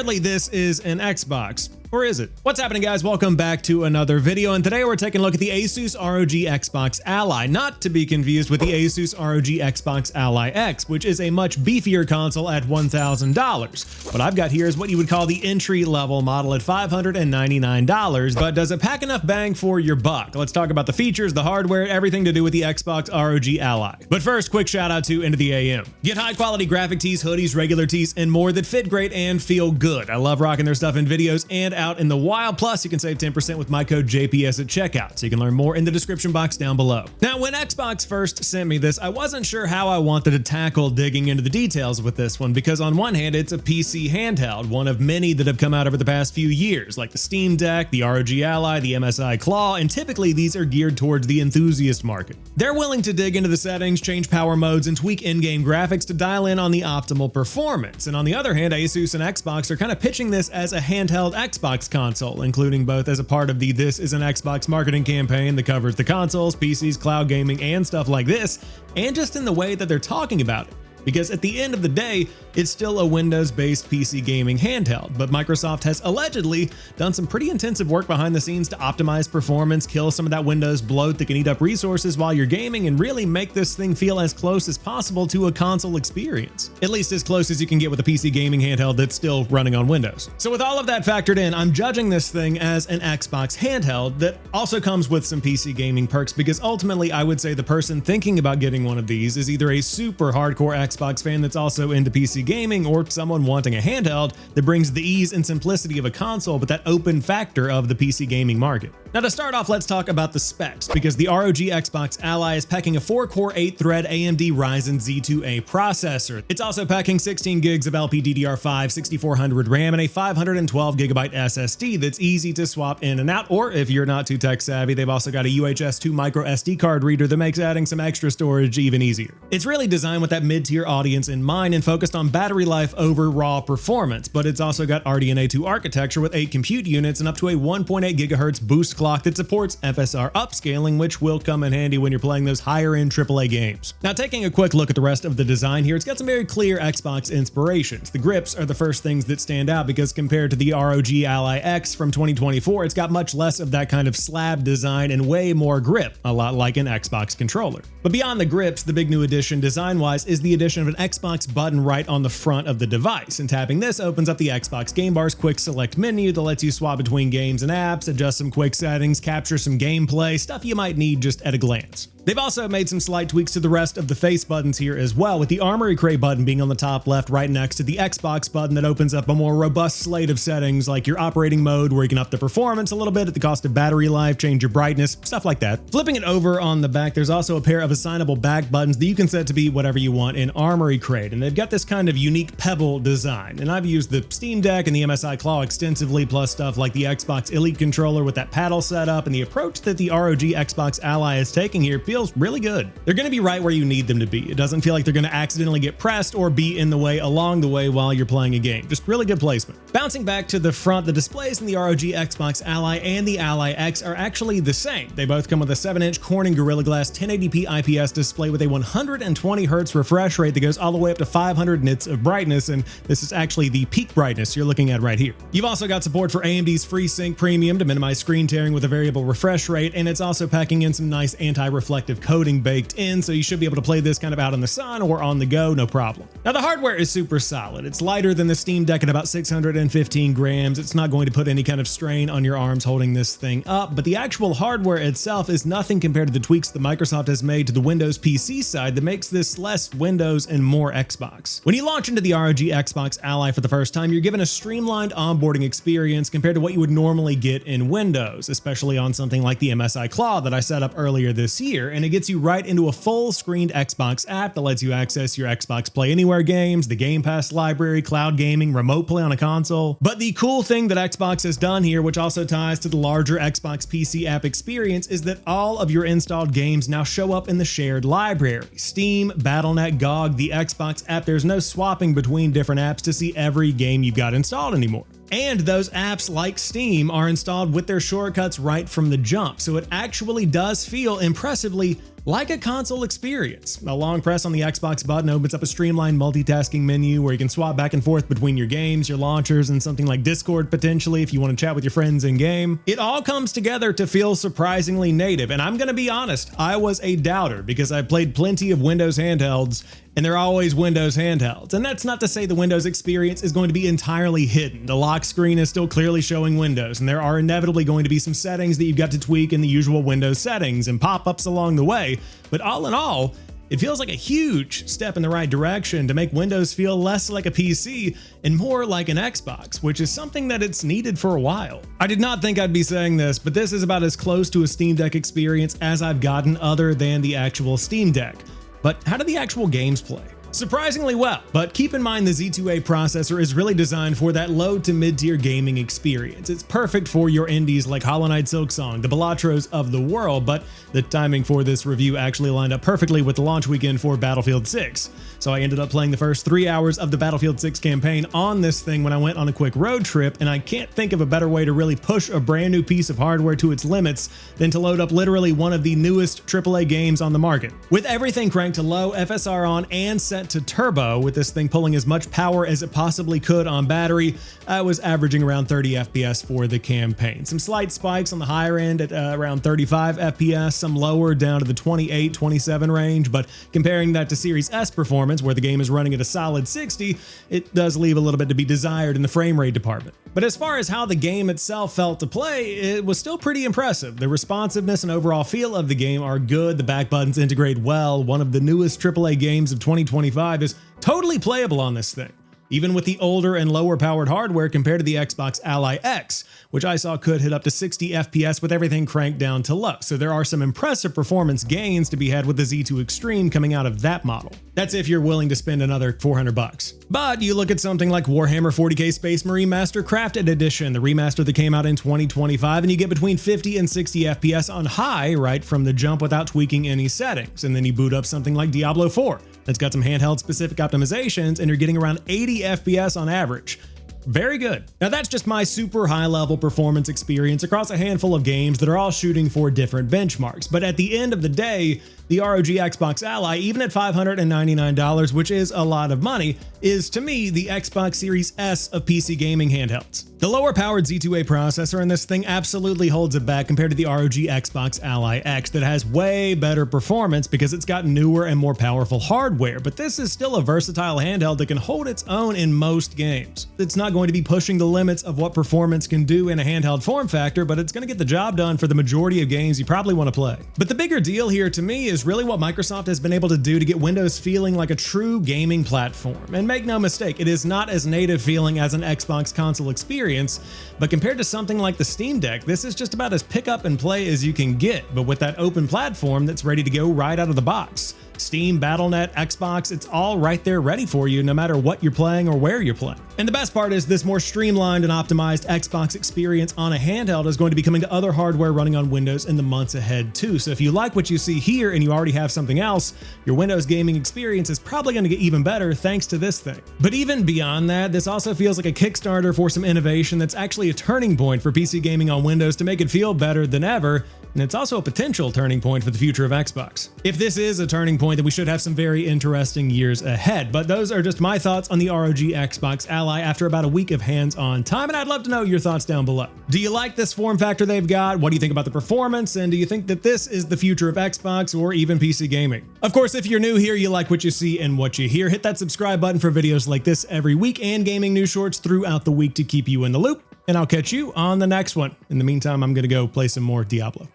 apparently this is an Xbox. Or is it? What's happening, guys? Welcome back to another video, and today we're taking a look at the Asus ROG Xbox Ally, not to be confused with the Asus ROG Xbox Ally X, which is a much beefier console at $1,000. What I've got here is what you would call the entry-level model at $599, but does it pack enough bang for your buck? Let's talk about the features, the hardware, everything to do with the Xbox ROG Ally. But first, quick shout out to Into the AM. Get high-quality graphic tees, hoodies, regular tees, and more that fit great and feel good. I love rocking their stuff in videos and out in the wild. Plus, you can save 10% with my code JPS at checkout, so you can learn more in the description box down below. Now, when Xbox first sent me this, I wasn't sure how I wanted to tackle digging into the details with this one, because on one hand, it's a PC handheld, one of many that have come out over the past few years, like the Steam Deck, the ROG Ally, the MSI Claw, and typically these are geared towards the enthusiast market. They're willing to dig into the settings, change power modes, and tweak in-game graphics to dial in on the optimal performance. And on the other hand, Asus and Xbox are kind of pitching this as a handheld Xbox console, including both as a part of the This Is an Xbox marketing campaign that covers the consoles, PCs, cloud gaming, and stuff like this, and just in the way that they're talking about it. Because at the end of the day, it's still a Windows-based PC gaming handheld, but Microsoft has allegedly done some pretty intensive work behind the scenes to optimize performance, kill some of that Windows bloat that can eat up resources while you're gaming, and really make this thing feel as close as possible to a console experience. At least as close as you can get with a PC gaming handheld that's still running on Windows. So with all of that factored in, I'm judging this thing as an Xbox handheld that also comes with some PC gaming perks, because ultimately I would say the person thinking about getting one of these is either a super hardcore Xbox fan that's also into PC gaming, or someone wanting a handheld that brings the ease and simplicity of a console but that open factor of the PC gaming market. Now, to start off, let's talk about the specs, because the ROG Xbox Ally is packing a 4-core 8-thread AMD Ryzen Z2A processor. It's also packing 16 gigs of LPDDR5, 6400 RAM, and a 512 gigabyte SSD that's easy to swap in and out, or if you're not too tech savvy, they've also got a UHS 2 micro SD card reader that makes adding some extra storage even easier. It's really designed with that mid-tier audience in mind and focused on battery life over raw performance, but it's also got RDNA 2 architecture with 8 compute units and up to a 1.8 gigahertz boost clock that supports FSR upscaling, which will come in handy when you're playing those higher-end AAA games. Now, taking a quick look at the rest of the design here, it's got some very clear Xbox inspirations. The grips are the first things that stand out, because compared to the ROG Ally X from 2024, it's got much less of that kind of slab design and way more grip, a lot like an Xbox controller. But beyond the grips, the big new addition design-wise is the addition of an Xbox button right on the front of the device, and tapping this opens up the Xbox Game Bar's quick select menu that lets you swap between games and apps, adjust some quick settings, capture some gameplay, stuff you might need just at a glance. They've also made some slight tweaks to the rest of the face buttons here as well, with the Armory Crate button being on the top left right next to the Xbox button that opens up a more robust slate of settings like your operating mode, where you can up the performance a little bit at the cost of battery life, change your brightness, stuff like that. Flipping it over on the back, there's also a pair of assignable back buttons that you can set to be whatever you want in Armory Crate, and they've got this kind of unique pebble design. And I've used the Steam Deck and the MSI Claw extensively, plus stuff like the Xbox Elite controller with that paddle setup, and the approach that the ROG Xbox Ally is taking here feels really good. They're going to be right where you need them to be. It doesn't feel like they're going to accidentally get pressed or be in the way along the way while you're playing a game. Just really good placement. Bouncing back to the front, the displays in the ROG Xbox Ally and the Ally X are actually the same. They both come with a 7-inch Corning Gorilla Glass 1080p IPS display with a 120 Hz refresh rate that goes all the way up to 500 nits of brightness, and this is actually the peak brightness you're looking at right here. You've also got support for AMD's FreeSync Premium to minimize screen tearing with a variable refresh rate, and it's also packing in some nice anti-reflective coating baked in, so you should be able to play this kind of out in the sun or on the go, no problem. Now, the hardware is super solid. It's lighter than the Steam Deck at about 615 grams. It's not going to put any kind of strain on your arms holding this thing up, but the actual hardware itself is nothing compared to the tweaks that Microsoft has made to the Windows PC side that makes this less Windows and more Xbox. When you launch into the ROG Xbox Ally for the first time, you're given a streamlined onboarding experience compared to what you would normally get in Windows, especially on something like the MSI Claw that I set up earlier this year, and it gets you right into a full-screened Xbox app that lets you access your Xbox Play Anywhere games, the Game Pass library, cloud gaming, remote play on a console. But the cool thing that Xbox has done here, which also ties to the larger Xbox PC app experience, is that all of your installed games now show up in the shared library. Steam, Battle.net, GOG, the Xbox app, there's no swapping between different apps to see every game you've got installed anymore. And those apps like Steam are installed with their shortcuts right from the jump, so it actually does feel impressively like a console experience. A long press on the Xbox button opens up a streamlined multitasking menu where you can swap back and forth between your games, your launchers, and something like Discord potentially if you want to chat with your friends in game. It all comes together to feel surprisingly native, and I'm gonna be honest, I was a doubter because I've played plenty of Windows handhelds and they're always Windows handhelds. And that's not to say the Windows experience is going to be entirely hidden. The lock screen is still clearly showing Windows, and there are inevitably going to be some settings that you've got to tweak in the usual Windows settings and pop-ups along the way. But all in all, it feels like a huge step in the right direction to make Windows feel less like a PC and more like an Xbox, which is something that it's needed for a while. I did not think I'd be saying this, but this is about as close to a Steam Deck experience as I've gotten other than the actual Steam Deck. But how do the actual games play? Surprisingly well, but keep in mind the Z2A processor is really designed for that low to mid-tier gaming experience. It's perfect for your indies like Hollow Knight Silksong, the Balatros of the world, but the timing for this review actually lined up perfectly with the launch weekend for Battlefield 6. So I ended up playing the first 3 hours of the Battlefield 6 campaign on this thing when I went on a quick road trip, and I can't think of a better way to really push a brand new piece of hardware to its limits than to load up literally one of the newest AAA games on the market. With everything cranked to low, FSR on, and set to turbo, with this thing pulling as much power as it possibly could on battery, I was averaging around 30 FPS for the campaign. Some slight spikes on the higher end at around 35 FPS, some lower down to the 28, 27 range, but comparing that to Series S performance, where the game is running at a solid 60, it does leave a little bit to be desired in the frame rate department. But as far as how the game itself felt to play, it was still pretty impressive. The responsiveness and overall feel of the game are good, the back buttons integrate well, one of the newest AAA games of 2025 is totally playable on this thing, even with the older and lower powered hardware compared to the Xbox Ally X, which I saw could hit up to 60 FPS with everything cranked down to low. So there are some impressive performance gains to be had with the Z2 Extreme coming out of that model. That's if you're willing to spend another $400. But you look at something like Warhammer 40k Space Marine Master Crafted Edition, the remaster that came out in 2025, and you get between 50 and 60 FPS on high right from the jump without tweaking any settings. And then you boot up something like Diablo 4. That's got some handheld specific optimizations, and you're getting around 80 FPS on average. Very good. Now that's just my super high level performance experience across a handful of games that are all shooting for different benchmarks. But at the end of the day, the ROG Xbox Ally, even at $599, which is a lot of money, is to me the Xbox Series S of PC gaming handhelds. The lower powered Z2A processor in this thing absolutely holds it back compared to the ROG Xbox Ally X that has way better performance because it's got newer and more powerful hardware, but this is still a versatile handheld that can hold its own in most games. It's not going to be pushing the limits of what performance can do in a handheld form factor, but it's going to get the job done for the majority of games you probably want to play. But the bigger deal here to me is really what Microsoft has been able to do to get Windows feeling like a true gaming platform. And make no mistake, it is not as native feeling as an Xbox console experience, but compared to something like the Steam Deck, this is just about as pick up and play as you can get, but with that open platform that's ready to go right out of the box. Steam, Battle.net, Xbox, it's all right there ready for you no matter what you're playing or where you're playing. And the best part is this more streamlined and optimized Xbox experience on a handheld is going to be coming to other hardware running on Windows in the months ahead too. So if you like what you see here and you already have something else, your Windows gaming experience is probably going to get even better thanks to this thing. But even beyond that, this also feels like a Kickstarter for some innovation that's actually a turning point for PC gaming on Windows to make it feel better than ever. And it's also a potential turning point for the future of Xbox. If this is a turning point, then we should have some very interesting years ahead. But those are just my thoughts on the ROG Xbox Ally after about a week of hands-on time, and I'd love to know your thoughts down below. Do you like this form factor they've got? What do you think about the performance? And do you think that this is the future of Xbox or even PC gaming? Of course, if you're new here, you like what you see and what you hear, hit that subscribe button for videos like this every week and gaming news shorts throughout the week to keep you in the loop. And I'll catch you on the next one. In the meantime, I'm gonna go play some more Diablo.